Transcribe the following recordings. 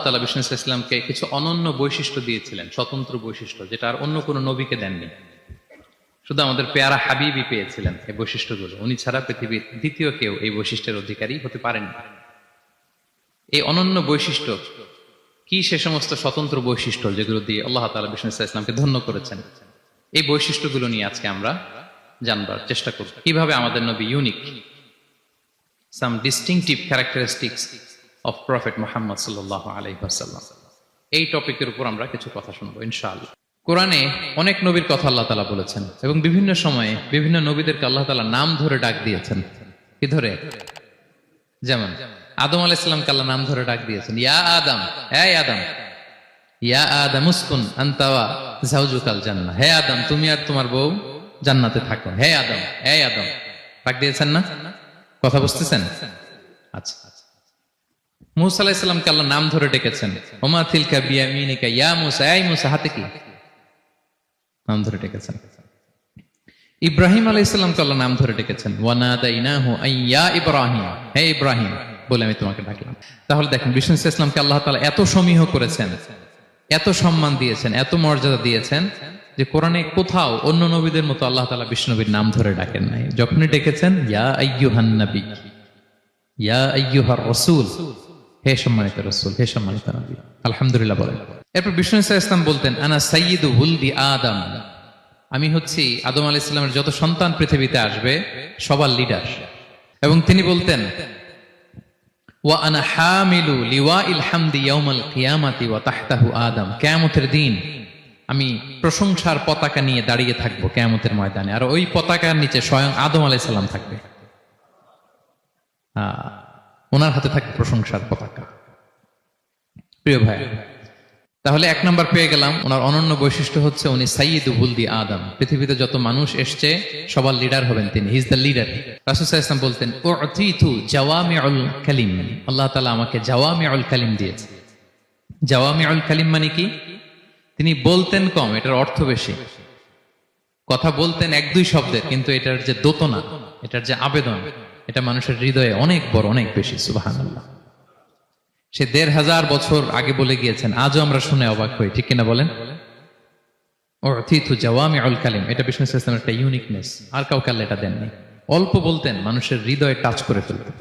তাআলা বিষ্ণু ইসলামকে কিছু অনন্য বৈশিষ্ট্য দিয়েছিলেন, স্বতন্ত্র বৈশিষ্ট্য, যেটা আর অন্য কোনো নবীকে দেননি। শুধু আমাদের পেয়ারা হাবিবই পেয়েছিলেন এই বৈশিষ্ট্যগুলো। উনি ছাড়া পৃথিবীর দ্বিতীয় কেউ এই বৈশিষ্ট্যের অধিকারী হতে পারেন। এই অনন্য বৈশিষ্ট্য কি? সে সমস্ত স্বতন্ত্র বৈশিষ্ট্য যেগুলো দিয়ে আল্লাহ তাআলা বিষ্ণু ইসলামকে ধন্য করেছেন। এই বৈশিষ্ট্যগুলো নিয়ে আজকে আমরা জানবার চেষ্টা করব, কিভাবে আমাদের নবী unique, some distinctive characteristics of prophet Muhammad সাল্লাল্লাহু আলাইহি ওয়াসাল্লাম। এই টপিকের উপর আমরা কিছু কথা শুনবো ইনশাআল্লাহ। কোরআনে অনেক নবীর কথা আল্লাহ তাআলা বলেছেন এবং বিভিন্ন সময়ে বিভিন্ন নবীদেরকে আল্লাহ তাআলা নাম ধরে ডাক দিয়েছেন। কি ধরে? যেমন আদম আলাইহিস সালামকে আল্লাহ নাম ধরে ডাক দিয়েছেন, ইয়া আদম, হে আদম, ইয়া আদম উসকুন আনতা ওয়া যাওজুকাল জান্নাহ, হে আদম তুমি আর তোমার বউ জান্নাতে থাকো, হে আদম, হে আদম, ডাক দিয়েছেন না? কথা বুঝতেছেন? আচ্ছা। মূসা আলাইহিস সালামকে আল্লাহ নাম ধরে ডেকেছেন, ওমা তিলকা বিয়ামিনিকা ইয়া মূসা, এই মূসা হাতে কি? নাম ধরে ডেকেছেন। ইব্রাহিম আলাইহিস সালামকে আল্লাহ নাম ধরে ডেকেছেন, ওয়া নাদাইনাহু আইয়া ইব্রাহিম, হে ইব্রাহিম বলে আমি তোমাকে ডাকলাম। তাহলে দেখেন বিষ্ণু ইসলামকে আল্লাহ তাআলা এত সমীহ করেছেন, এত সম্মান দিয়েছেন, এত মর্যাদা দিয়েছেন যে কোরআনে কোথাও অন্য নবীদের মতো আল্লাহ তাআলা বিষ্ণু নবীর নাম ধরে ডাকেন নাই। যখনই ডেকেছেন ইয়া আইয়ুহান নবী, ইয়া আইয়ুহার রাসূল, হে সম্মানিত রাসূল, হে সম্মানিত নবী। আলহামদুলিল্লাহ বলেন। এরপর বিষ্ণু ইসলাম বলতেন, আনা সাইয়্যিদু উলদি আদম, আমি হচ্ছি আদম আলাইহিস সালামের যত সন্তান পৃথিবীতে আসবে সবার লিডার। এবং তিনি বলতেন, ওয়া আনা হামিলু লিওয়াইল হামদি ইয়াউমাল কিয়ামাতি ওয়া তাহতাহু আদম, কিয়ামতের দিন আমি প্রশংসার পতাকা নিয়ে দাঁড়িয়ে থাকবো কিয়ামতের ময়দানে, আর ওই পতাকার নিচে স্বয়ং আদম আলাইহিস সালাম থাকবে। ওনার হাতে থাকবে প্রশংসার পতাকা। প্রিয় ভাই, তাহলে এক নাম্বার পেয়ে গেলাম, ওনার অনন্য বৈশিষ্ট্য হচ্ছে উনি সাইয়্যিদু উলদি আদম, পৃথিবীতে যত মানুষ এসছে সবার লিডার হবেন তিনি, হি ইজ দ্য লিডার। রাসূল সাল্লাল্লাহু আলাইহি ওয়াসাল্লাম বলতেন, উতিতু জাওয়ামিউল কালিম, আল্লাহ তাআলা আমাকে জাওয়ামিউল কালিম দিয়েছে। জাওয়ামিউল কালিম মানে কি? তিনি বলতেন কম, এটার অর্থ বেশি। কথা বলতেন এক দুই শব্দের, কিন্তু এটার যে দোতনা, এটার যে আবেদন, এটা মানুষের হৃদয়ে অনেক বড়, অনেক বেশি। সুবহানাল্লাহ। সে ১৫০০ বছর আগে বলে গিয়েছেন, আজও আমরা শুনে অবাক হই, ঠিক কিনা বলেন? উতিতু জাওয়ামিউল কালিম, এটা বিষ্ণু ইসলামের একটা ইউনিকনেস, আর কাউকে আল্লাহ এটা দেননি। অল্প বলতেন, মানুষের হৃদয়ে টাচ করে ফেলতেন।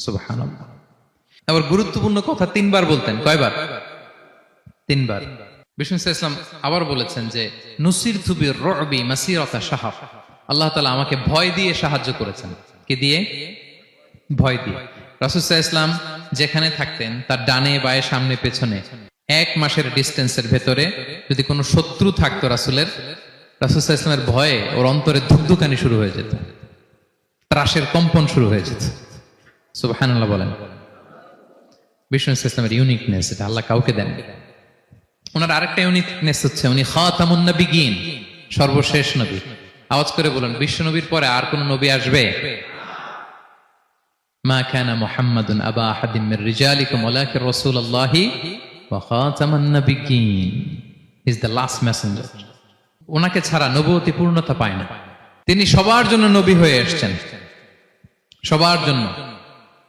সুবহানাল্লাহ। আবার গুরুত্বপূর্ণ কথা ৩ বার বলতেন। কয়বার? ৩ বার। বিষ্ণু ইসলাম আবার বলেছেন যে নুসিরতু বির-রু'বি মাসিরাতা শাহর, আল্লাহ তাআলা আমাকে ভয় দিয়ে সাহায্য করেছেন। কি দিয়ে? ভয় দিয়ে। রাসূল সাল্লাল্লাহু আলাইহি ওয়াসাল্লাম যেখানে থাকতেন তার ডানে বায়ে সামনে পেছনে 1 মাসের ডিস্টেন্সের ভেতরে যদি কোনো শত্রু থাকতো রাসূল সাল্লাল্লাহু আলাইহি ওয়াসাল্লামের ভয়ে ওর অন্তরে ধুকধুকানি শুরু হয়ে যেত, ত্রাসের কম্পন শুরু হয়ে যেত। সুবহানাল্লাহ বলেন। বিষ্ণু ইসলামের ইউনিকনেস, এটা আল্লাহ কাউকে দেন। ওনার আরেকটা ইউনিকনেস হচ্ছে উনি খাতামুন নবিয়্যিন, সর্বশেষ নবী। আওয়াজ করে বলেন, বিশ্ব নবীর পরে আর কোন নবী আসবে? মা কানা মুহাম্মাদুন আবা আহাদিন মির রিজালিকুম ওয়ালাকিন রাসূলুল্লাহি ওয়া খাতামান নবিয়্যিন, he is the last messenger. ওনাকে ছাড়া নবুয়তি পূর্ণতা পায় না। তিনি সবার জন্য নবী হয়ে এসেছেন, সবার জন্য।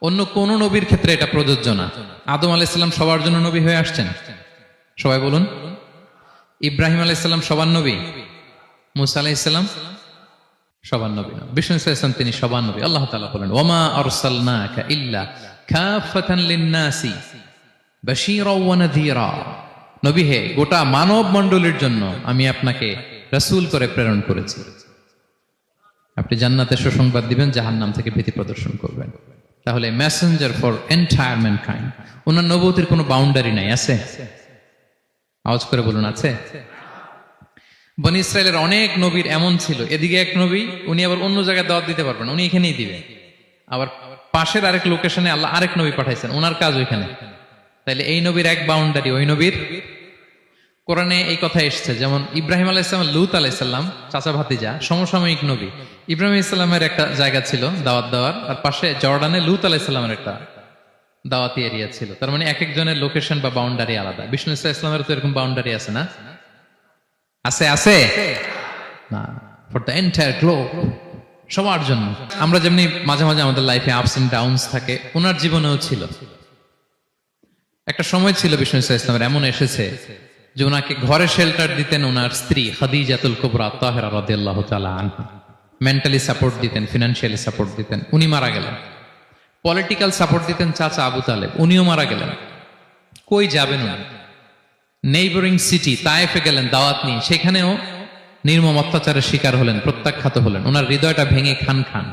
অন্য কোন নবীর ক্ষেত্রে এটা প্রযোজ্য না। আদম আলাইহিস সালাম সবার জন্য নবী হয়ে আসছেন, সবাই বলুন। ইব্রাহিম আলাইহিস সালাম সবার নবী, মূসা আলাইহিস সালাম সবার নবী না, বিষ্ণু ইসলাম তিনি সবার নবী। আল্লাহ তাআলা বলেন, ওয়ামা আরসালনাকা ইল্লা কাফাতান লিন-নাসি বাশীরা ওয়া নাযীরা, নবী হে গোটা মানব মণ্ডলীর জন্য আমি আপনাকে রাসূল করে প্রেরণ করেছি। আপনি জান্নাতের সুসংবাদ দিবেন, জাহান্নাম থেকে ভীতি প্রদর্শন করবেন। তাহলে মেসেঞ্জার ফর এন্টায়ার ম্যানকাইন্ড। ওনার নবুয়তির কোনো বাউন্ডারি নাই, আছে? আওয়াজ করে বলুন, আছে? বনি ইসরায়েলের অনেক নবীর এমন ছিল, এদিকে এক নবী, উনি আবার অন্য জায়গায় দাওয়াত দিতে পারবেন, উনি এখানেই দিবে। আবার পাশের আরেক লোকেশনে আল্লাহ আরেক নবী পাঠাইছেন, ওনার কাজ ওইখানে। তাইলে এই নবীর এক বাউন্ডারি, ওই নবীর। কোরআনে এই কথা এসেছে, যেমন ইব্রাহিম আলাইহিস সালাম, লূত আলাইহিস সালাম চাচা ভাতিজা, সমসাময়িক নবী। ইব্রাহিম আলাইহিস সালামের একটা জায়গা ছিল দাওয়াত দেওয়ার, আর পাশে জর্ডানে লূত আলাইহিস সালামের একটা দাওয়াতি এরিয়া ছিল। তার মানে এক একজনের লোকেশন বা বাউন্ডারি আলাদা। বিষ্ণু ইসলামের তো এরকম বাউন্ডারি আছে না? আছে? আছে না? ফর দ্য এন্টায়ার গ্লোব, সবার জন্য। আমরা যেমনি মাঝে মাঝে আমাদের লাইফে আপস এন্ড ডাউনস থাকে, ওনার জীবনেও ছিল। একটা সময় ছিল বিষ্ণু ইসলামের এমন এসেছে যে ওনাকে ঘরে শেল্টার দিতেন ওনার স্ত্রী খাদিজাতুল কুবরা তাহেরা রাদিয়াল্লাহু তাআলা আনহা, মেন্টালি সাপোর্ট দিতেন, ফিনান্সিয়ালি সাপোর্ট দিতেন, উনি মারা গেলেন। পলিটিক্যাল সাপোর্ট দিতেন চাচা আবু তালেব, উনিও মারা গেলেন। কই যাবেন উনি? নেইবরিং সিটি তায়েফে গেলেন দাওয়াত নিয়ে, সেখানেও নির্মম অত্যাচারের শিকার হলেন, প্রত্যাখ্যাত হলেন। ওনার হৃদয়টা ভেঙে খান খান,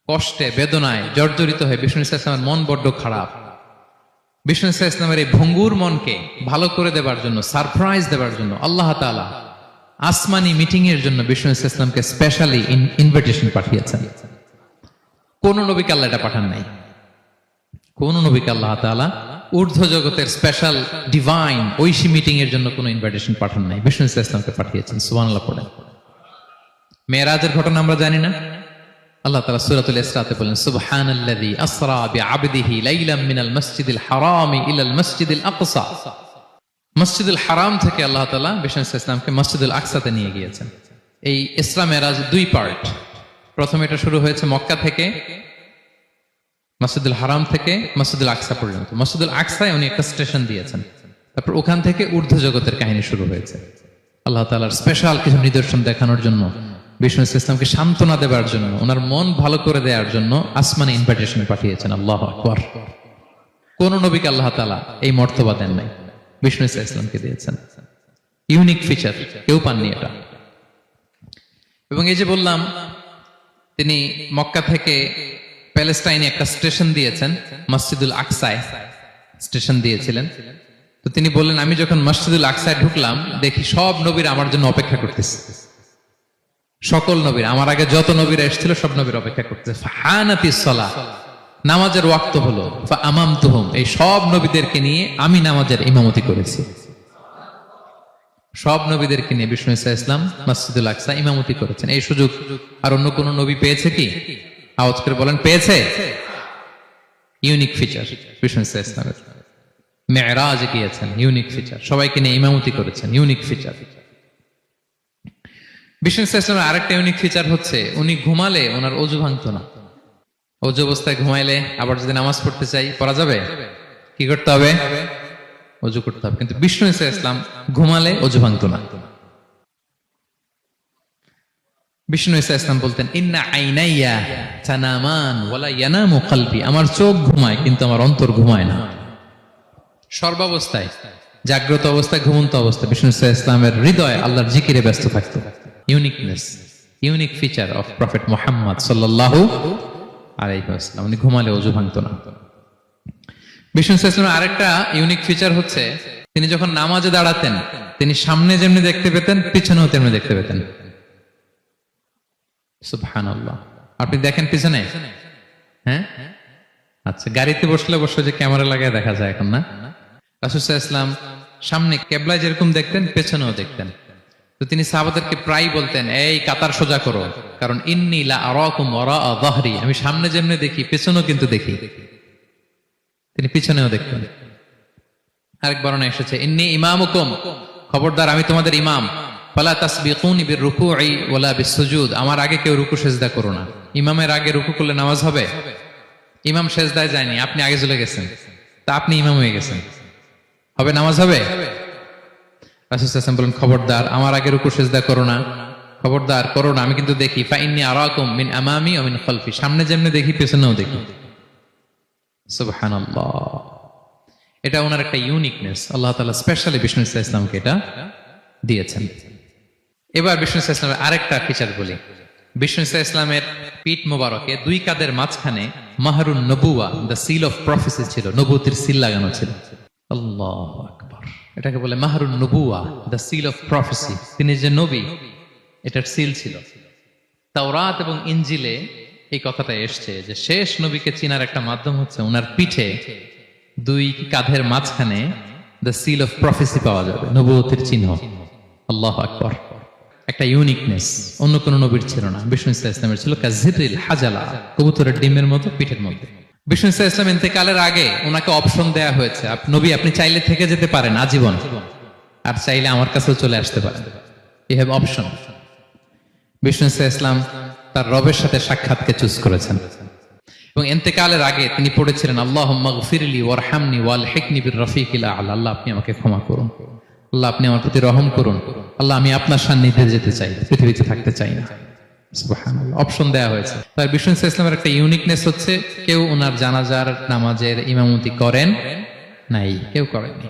কষ্টে বেদনায় জর্জরিত হয়ে বিষ্ণু ইসলামের মন বড্ড খারাপ। বিষ্ণু ইসলামের এই ভঙ্গুর মনকে ভালো করে দেবার জন্য, সারপ্রাইজ দেবার জন্য আল্লাহ তাআলা আসমানি মিটিং এর জন্য বিষ্ণু ইসলামকে স্পেশালি ইনভিটেশন পাঠিয়েছেন। কোন নবীকে আল্লাহ এটা পাঠান নাই। কোন নবীকে আল্লাহ তাআলা ঊর্ধ্ব জগতের স্পেশাল ডিভাইন ঐশী মিটিং এর জন্য কোন ইনভিটেশন পাঠান নাই, বিষ্ণু ইসলামকে পাঠিয়েছেন। সুবহানাল্লাহ পড়েন। মেরাজের ঘটনা আমরা জানি না? আল্লাহ তাআলা সূরাতুল ইসরাতে বলেন, সুবহানাল্লাযী আসরা বিআবদিহি লাইলাম মিনাল মাসজিদিল হারামি ইলাল মাসজিদিল আকসা। মসজিদুল হারাম থেকে আল্লাহ তাআলা বিষ্ণু ইসলামকে মসজিদুল আকসাতে নিয়ে গিয়েছেন। এই ইসরা মেরাজ দুই পার্ট। প্রথমে এটা শুরু হয়েছে মক্কা থেকে, মসজিদুল হারাম থেকে মসজিদুল আকসা পর্যন্ত। মসজিদুল আকসায় উনি একটা স্টেশন দিয়েছেন, তারপর ওখান থেকে ঊর্ধ্ব জগতের কাহিনী শুরু হয়েছে। আল্লাহ তাআলার স্পেশাল কিছু নিদর্শন দেখানোর জন্য, বিষ্ণু ইসলামকে সান্ত্বনা দেওয়ার জন্য, ওনার মন ভালো করে দেওয়ার জন্য আসমানে ইনভিটেশন পাঠিয়েছেন। আল্লাহু আকবার। কোন নবীকে আল্লাহ তাআলা এই মর্তবা দেন নাই, বিষ্ণু ইসলামকে দিয়েছেন। ইউনিক ফিচার, কেউ পাননি এটা। এবং এই যে বললাম, তিনি মক্কা থেকে প্যালেস্টাইনে একটা স্টেশন দিয়েছেন, মসজিদুল আকসায় স্টেশন দিয়েছিলেন। তো তিনি বললেন, আমি যখন মসজিদুল আকসায় ঢুকলাম দেখি সব নবীরা আমার জন্য অপেক্ষা করতেছে। সকল নবীর, আমার আগে যত নবীরা এসেছিল সব নবীর অপেক্ষা করতেছে। ফাহানাতিস সালাহ, নামাজের ওয়াক্ত হলো। ফাআমামতুহুম, এই সব নবীদেরকে নিয়ে আমি নামাজের ইমামতি করেছি। সব নবীদেরকে নিয়ে বিষ্ণু ইসলাম মসজিদুল আকসা ইমামতি করেছেন। এই সুযোগ আর অন্য কোন নবী পেয়েছে কি? আওয়াজ করে বলেন, পেয়েছে? ইউনিক ফিচার বিষ্ণু ইসলামের। মেরাজে গিয়েছেন, ইউনিক ফিচার। সবাইকে নিয়ে ইমামতি করেছেন, ইউনিক ফিচার। বিষ্ণু ইসলামের আরেকটা ইউনিক ফিচার হচ্ছে, উনি ঘুমালে ওনার অজু ভাঙতো না। অজু অবস্থায় ঘুমাইলে আবার যদি নামাজ পড়তে চাই পড়া যাবে? কি করতে হবে? অজু করতে হবে। কিন্তু বিষ্ণু ইসলাম ঘুমালে অজু ভাঙতো না। বিষ্ণু ইসলাম বলতেন, ইন্না আইনাইয়া তানামান ওয়ালা ইয়ানামু কলবি, আমার চোখ ঘুমায় কিন্তু আমার অন্তর ঘুমায় না। সর্বাবস্থায়, জাগ্রত অবস্থায়, ঘুমন্ত অবস্থায় বিষ্ণু ইসলামের হৃদয় আল্লাহর জিকিরে ব্যস্ত থাকতো। Uniqueness, unique feature of prophet Muhammad সাল্লাল্লাহু আলাইহি ওয়াসাল্লাম। উনি ঘুমালে অজু ভাঙতো না। বিষ্ণু ইসলামের আরেকটা ইউনিক ফিচার হচ্ছে, তিনি যখন নামাজে দাঁড়াতেন তিনি সামনে যেমনি দেখতে পেতেন পিছনেও তেমনি দেখতে পেতেন। সুবহানাল্লাহ। আপনি দেখেন পিছনে? হ্যাঁ, আচ্ছা। গাড়িতে বসলে অবশ্য যে ক্যামেরা লাগায় দেখা যায় এখন, না? রাসূল সাল্লাল্লাহু আলাইহি ওয়াসাল্লাম সামনে কিবলায় যেরকম দেখতেন পেছনেও দেখতেন। তো তিনি সাহাবাদেরকে প্রায় বলতেন, এই কাতার সোজা করো, কারণ ইন্নী লা আরাকুম ওয়ারা যাহরি, আমি সামনে যেমনি দেখি পেছনেও কিন্তু দেখি। তিনি পিছনেও দেখতেন। আরেক বর্ণনা এসেছে, ইন্নী ইমামুকুম, খবরদার আমি তোমাদের ইমাম। ফালা তাসবিকুনি বিররুকুই ওয়ালা বিসসুজুদ, আমার আগে কেউ রুকু সিজদা করো না। ইমামের আগে রুকু করলে নামাজ হবে? ইমাম সিজদায় যায়নি, আপনি আগে চলে গেছেন, তা আপনি ইমাম হয়ে গেছেন, হবে? নামাজ হবে? রাসূল সাল্লাল্লাহু আলাইহি ওয়াসাল্লাম বলেন, খবরদার আমার আগে রুকু সিজদা করো না, খবরদার করো না, আমি কিন্তু দেখি। ফা ইন্নী আরাকুম মিন আমামি ওয়া মিন খালফি, সামনে যেমনি দেখি পেছনেও দেখি। সুবহানাল্লাহ। এটা ওনার একটা ইউনিকনেস, আল্লাহ তাআলা স্পেশালি বিষ্ণু ইসলামকে এটা দিয়েছেন। এবার বিষ্ণু ইসলামের আরেকটা ফিচার বলি। বিষ্ণু ইসলামের পিঠ মোবারকে দুই কাঁধের মাঝখানে মাহরুন নবুয়া, দ্য সিল অফ প্রফেসি ছিল, নবুয়তের সিল লাগানো ছিল। আল্লাহু আকবার। এটাকে বলে মাহরুন নবুয়া, দ্য সিল অফ প্রফেসি। তিনি যে নবী এটার সিল ছিল। তাওরাত এবং ইনজিলে এই কথাটা এসছে যে শেষ নবীকে চিনার একটা মাধ্যম হচ্ছে ওনার পিঠে দুই কাঁধের মাঝখানে দ্য সিল অফ প্রফেসি পাওয়া যাবে, নবুয়তের চিহ্ন। আল্লাহু আকবার। একটা ইউনিকনেস অন্য কোন নবীর ছিল না, বিষ্ণু ইসলামের ছিল। কাজিরিল হাজালা, কবুতরের ডিমের মতো পিঠের মধ্যে। বিষ্ণু ইসলাম ইন্তেকালের আগে ওনাকে অপশন দেয়া হয়েছে, নবী আপনি চাইলে থেকে যেতে পারেন আজীবন, আর চাইলে আমার কাছেও চলে আসতে পারেন। You have option. Bishnu Islam তার রবের সাথে সাক্ষাৎকে চুজ করেছেন। এবং ইন্তেকালের আগে তিনি পড়েছিলেন আল্লাহুম্মা গফিরলি ওয়ারহামনি ওয়ালহিকনি বির রফিকিল আ'লা। আল্লাহ আপনি আমাকে ক্ষমা করুন, আল্লাহ আপনি আমার প্রতি রহম করুন, আল্লাহ আমি আপনার সান্নিধ্যে যেতে চাই, পৃথিবীতে থাকতে চাই না। সুবহানাল্লাহ, অপশন দেয়া হয়েছে। তার বিষ্ণু ইসলামের একটা ইউনিকনেস হচ্ছে কেউ ওনার জানাজার নামাজের ইমামতি করেন নাই, কেউ করেননি,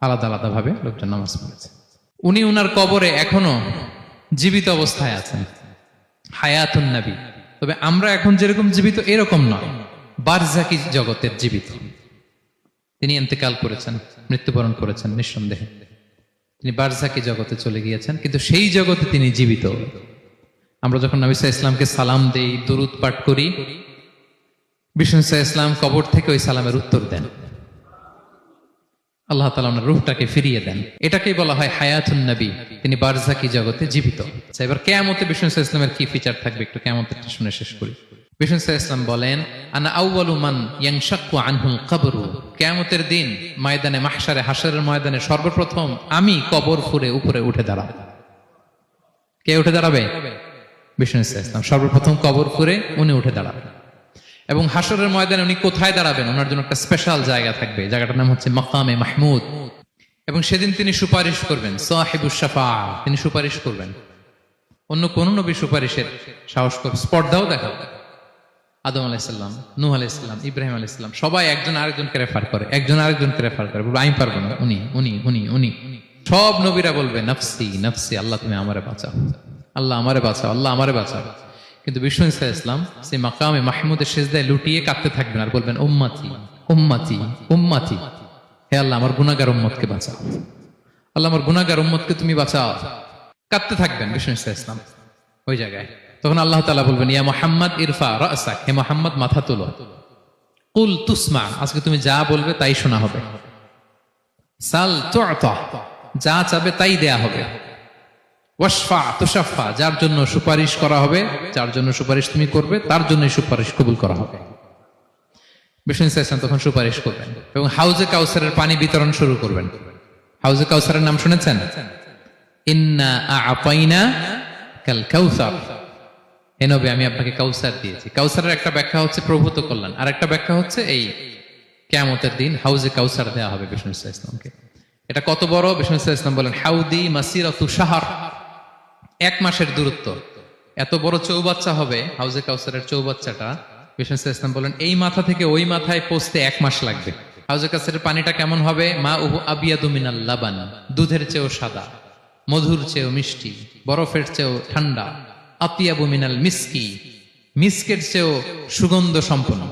আলাদা আলাদা ভাবে লোকজন নামাজ পড়েছে। উনি উনার কবরে এখনো জীবিত অবস্থায় আছেন, হায়াতুন নবী। তবে আমরা এখন যেরকম জীবিত এরকম নয়, বারজাকি জগতের জীবিত। তিনি ইন্তেকাল করেছেন, মৃত্যুবরণ করেছেন নিঃসন্দেহে, তিনি বারজাকি জগতে চলে গিয়েছেন, কিন্তু সেই জগতে তিনি জীবিত। আমরা যখন নবী সাল্লাল্লাহু আলাইহি ওয়াসাল্লামকে সালাম দেই, দুরূদ পাঠ করি, বিষ্ণু সাল্লাল্লাহু আলাইহি ওয়াসাল্লাম কবর থেকে ওই সালামের উত্তর দেন, আল্লাহ তাআলা ওনার রূহটাকে ফিরিয়ে দেন। এটাকেই বলা হয় হায়াতুন নবী, তিনি বারজাকি জগতে জীবিত। আচ্ছা, এবার কিয়ামতে বিষ্ণু সাল্লাল্লাহু আলাইহি ওয়াসাল্লামের কি ফিচার থাকবে একটু কিয়ামতেরটা শুনে শেষ করি। বিষ্ণু সাল্লাল্লাহু আলাইহি ওয়াসাল্লাম বলেন আনা আউয়ালু মান ইয়ানশাক্কু আনহুল কবরু, কিয়ামতের দিন ময়দানে মাহশারে, হাশরের ময়দানে সর্বপ্রথম আমি কবর ফুঁড়ে উপরে উঠে দাঁড়াবো। কে উঠে দাঁড়াবে? বিষ্ণু সাল্লাল্লাহু আলাইহি ওয়াসাল্লাম সর্বপ্রথম কবর ফুঁড়ে উনি উঠে দাঁড়াবেন। এবং হাশরের ময়দানে উনি কোথায় দাঁড়াবেন, ওনার জন্য একটা স্পেশাল জায়গা থাকবে, জায়গাটার নাম হচ্ছে মাকামে মাহমুদ। এবং সেদিন তিনি সুপারিশ করবেন, সাহিবুশ শাফাআ, তিনি সুপারিশ করবেন। অন্য কোন নবী সুপারিশের সাহস করবে, স্পর্ধাও দেখাবে। আদম আলাইহিস সালাম, নূহ আলাইহিস সালাম, ইব্রাহিম আলাইহিস সালাম সবাই একজন আরেকজনকে রেফার করে, একজন আরেকজনকে রেফার করে, বলবে আমি পারবো না, উনি উনি উনি উনি। সব নবীরা বলবে নাফসি নাফসি, আল্লাহ তুমি আমারে বাঁচাও, আল্লাহ আমারে বাঁচাও, আল্লাহ আমারে বাঁচাও। কিন্তু বিষ্ণু ইসলাম সেই মাকামে মাহমুদের সিজদায় লুটিয়ে কাঁদতে থাকবেন আর বলবেন উম্মতি উম্মতি উম্মতি, হে আল্লাহ আমার গুনাহগার উম্মতকে বাঁচাও, আল্লাহ আমার গুনাহগার উম্মতকে তুমি বাঁচাও। কাঁদতে থাকবেন বিষ্ণু ইসলাম ওই জায়গায়। তখন আল্লাহ তাআলা বলবেন ইয়া মুহাম্মদ ইরফা রাসাক, হে মুহাম্মদ মাথা তোলো, কুল তুসমা, আজকে তুমি যা বলবে তাই শোনা হবে, সাল তু'তা, যা চাবে তাই দেয়া হবে, ওয়াশফা তুশাফা, যার জন্য সুপারিশ করা হবে, যার জন্য সুপারিশ তুমি করবে তার জন্যই সুপারিশ কবুল করা হবে। বিষ্ণু ইসলাম তখন সুপারিশ করবেন এবং হাউজে কাউসারের পানি বিতরণ শুরু করবেন। হাউজে কাউসারের নাম শুনেছেন? ইন্না আ'তাইনা কাল কাউসার, হে নবী আমি আপনাকে কাউসার দিয়েছি। কাউসারের একটা ব্যাখ্যা হচ্ছে প্রভূত কল্যাণ, আর একটা ব্যাখ্যা হচ্ছে এই কিয়ামতের দিন হাউজে কাউসার দেওয়া হবে বিষ্ণু ইসলামকে। এটা কত বড়? বিষ্ণু ইসলাম বলেন হাউদি মাসিরাতু শাহর, এক মাসের দূরত্ব, এত বড় চৌবাচ্চা হবে হাউজে কাউসারের চৌবাচ্চাটা। বিষ্ণু ইসলাম বলেন এই মাথা থেকে ওই মাথায় পৌঁছতে 1 মাস লাগবে। হাউজে কাউসারের পানিটা কেমন হবে? মা উহু আবিয়াদু মিনাল লাবান, দুধের চেয়েও সাদা, মধুর চেয়েও মিষ্টি, বরফের চেয়েও ঠান্ডা, আতিয়াবু মিনাল মিসকি, মিসকের চেয়েও সুগন্ধ সম্পন্ন,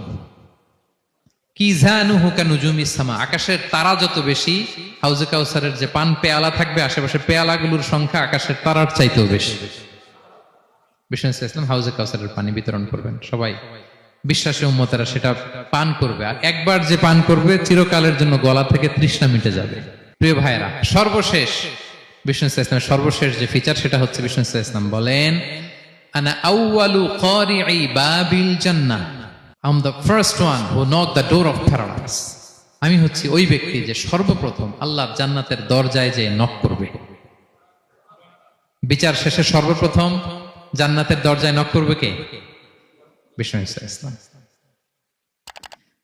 কি জানুহু কানুজুমিস সামা, আকাশের তারা যত বেশি, হাউজে কাউসারের যে পান পেয়ালা থাকবে আশেপাশে পেয়ালাগুলোর সংখ্যা আকাশের তারার চাইতেও বেশি। বিষ্ণু ইসলাম হাউজে কাউসারের পানি বিতরণ করবেন, সবাই বিশ্বাসী উম্মতেরা সেটা পান করবে, আর একবার যে পান করবে চিরকালের জন্য গলা থেকে তৃষ্ণা মিটে যাবে। প্রিয় ভাইরা, সর্বশেষ বিষ্ণু ইসলামের সর্বশেষ যে ফিচার সেটা হচ্ছে বিষ্ণু ইসলাম বলেন আনা আউয়ালু কারিই বাবিল জান্নাহ, I'm the first one who knocked the door of paradise. আমি হচ্ছি ওই ব্যক্তি যে সর্বপ্রথম আল্লাহর জান্নাতের দরজায় যে নক করবে। বিচার শেষে সর্বপ্রথম জান্নাতের দরজায় নক করবে কে? বিষ্ণু ইসলাম।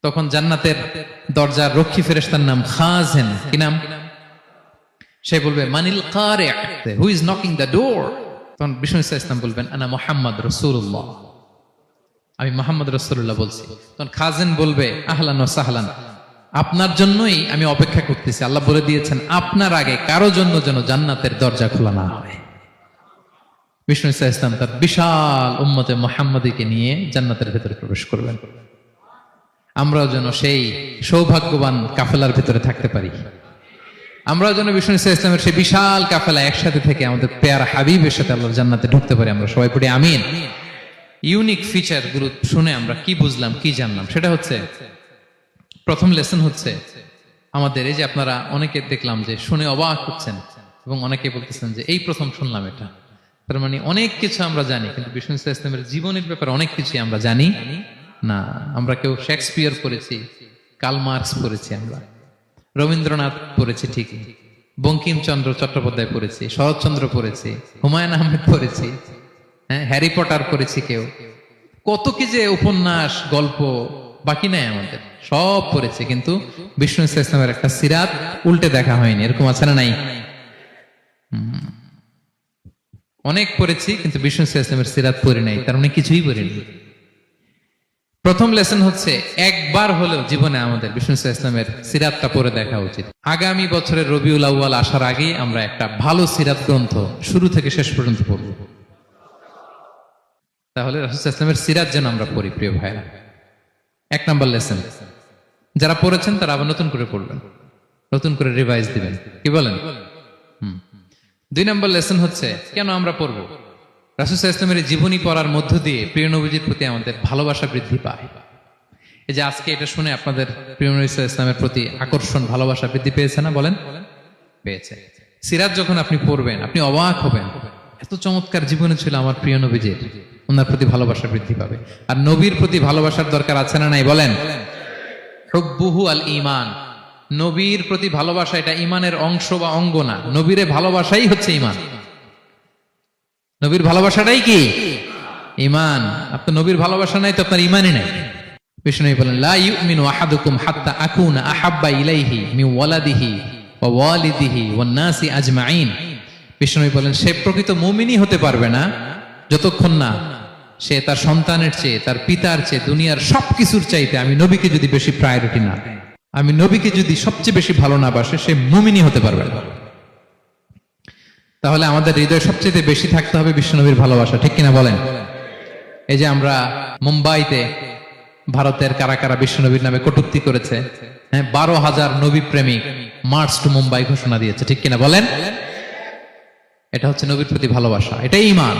তখন জান্নাতের দরজার রক্ষী ফেরেশতার নাম খাজেন, কি নাম? সে বলবে মানিল কারি, who is knocking the door? তখন বিষ্ণু ইসলাম বলবেন আনা মুহাম্মদ রাসূলুল্লাহ, আমি মোহাম্মদ রাসূলুল্লাহ বলছি। তখন খাজেন বলবে আহলান ওয়া সাহলান, আপনার জন্যই আমি অপেক্ষা করতেছি, আল্লাহ বলে দিয়েছেন আপনার আগে কারো জন্য যেন জান্নাতের দরজা খোলা না হয়। বিষ্ণু ইসলাম তার বিশাল উম্মতে মুহাম্মাদীকে নিয়ে জান্নাতের ভেতরে প্রবেশ করবেন। আমরাও যেন সেই সৌভাগ্যবান কাফেলার ভেতরে থাকতে পারি, আমরাও যেন বিষ্ণু ইসলামের সেই বিশাল কাফেলা একসাথে থেকে আমাদের পেয়ারা হাবিবের সাথে আল্লাহর জান্নাতে ঢুকতে পারি। আমরা সবাই পড়ি আমিন। ইউনিক ফিচার গুলো শুনে আমরা কি বুঝলাম, কি জানলাম? সেটা হচ্ছে প্রথম লেসন হচ্ছে আমাদের এই যে আপনারা অনেকে দেখলাম যে শুনে অবাক হচ্ছেন এবং অনেকে বলতেছেন যে এই প্রথম শুনলাম এটা। তার মানে অনেক কিছু আমরা জানি, কিন্তু বিষ্ণু ইসলামের জীবনের ব্যাপারে অনেক কিছুই আমরা জানি না। আমরা কেউ শেক্সপিয়ার পড়েছি, কার্ল মার্কস পড়েছি, আমরা রবীন্দ্রনাথ পড়েছি ঠিকই, বঙ্কিমচন্দ্র চট্টোপাধ্যায় পড়েছি, শরৎচন্দ্র পড়েছি, হুমায়ুন আহমেদ পড়েছি, হ্যাঁ হ্যারি পটার পড়েছি কেউ, কত কি যে উপন্যাস গল্প বাকি নাই আমাদের, সব পড়েছে, কিন্তু বিষ্ণু ইসলামের একটা সিরাত উল্টে দেখা হয়নি। এরকম আছে না নাই? অনেক পড়েছি কিন্তু বিষ্ণু ইসলামের সিরাত পড়ি নাই, তার মানে কিছুই পড়িনি। প্রথম লেসন হচ্ছে একবার হলেও জীবনে আমাদের বিষ্ণু ইসলামের সিরাতটা পড়ে দেখা উচিত। আগামী বছরের রবিউল আউয়াল আসার আগেই আমরা একটা ভালো সিরাত গ্রন্থ শুরু থেকে শেষ পর্যন্ত পড়ব। তাহলে রাসূল ইসলামের সিরাত যেন আমরা পড়ি প্রিয় ভাইরা। এক নাম্বার লেসন, যারা পড়েছেন তারা আবার নতুন করে পড়বেন, নতুন করে রিভাইজ দিবেন, কি বলেন? দুই নম্বর লেসন হচ্ছে কেন আমরা পড়ব? রাসূল ইসলামের জীবনী পড়ার মধ্য দিয়ে প্রিয় নবীজির প্রতি আমাদের ভালোবাসা বৃদ্ধি পায়। এই যে আজকে এটা শুনে আপনাদের প্রিয় নবী ইসলামের প্রতি আকর্ষণ, ভালোবাসা বৃদ্ধি পেয়েছে না? বলেন পেয়েছে। সিরাত যখন আপনি পড়বেন আপনি অবাক হবেন, এত চমৎকার জীবনে ছিল আমার প্রিয় নবীজির, ওনার প্রতি ভালোবাসা বৃদ্ধি পাবে। আর নবীর প্রতি ভালোবাসার দরকার আছে না নাই? বলেন। হুব্বুহু আল ঈমান, নবীর প্রতি ভালোবাসা এটা ঈমানের অংশ বা অঙ্গ না, নবীরে ভালোবাসাই হচ্ছে ঈমান। নবীর ভালোবাসাটাই কি? ঈমান। আপনার নবীর ভালোবাসা নাই তো আপনার ঈমানই নাই। বিষ্ণু বলেন লা ইউমিনু আহাদুকুম হাত্তা আকুনা আহাব্বা ইলাইহি মিন ওয়ালাদিহি ওয়া ওয়ালিদিহি ওয়ান নাসি আজমাইন। বিষ্ণু বলেন সে প্রকৃত মুমিনই হতে পারবে না যতক্ষণ না সে তার সন্তানের চেয়ে, তার পিতার চেয়ে, দুনিয়ার সবকিছুর চাইতে আমি নবীকে যদি বেশি প্রায়োরিটি না দেয়, আমি নবীকে যদি সবচেয়ে বেশি ভালো না বাসে, সে মুমিনই হতে পারবে না। তাহলে আমাদের হৃদয়ে সবচেয়ে বেশি থাকতে হবে বিশ্বনবীর ভালোবাসা, ঠিক কিনা বলেন? এই যে আমরা মুম্বাইতে ভারতের কারা কারা বিশ্বনবীর নামে কটূক্তি করেছে, হ্যাঁ, 12,000 নবী প্রেমিক মার্চ টু মুম্বাই ঘোষণা দিয়েছে, ঠিক কিনা বলেন? এটা হচ্ছে নবীর প্রতি ভালোবাসা, এটাই ঈমান।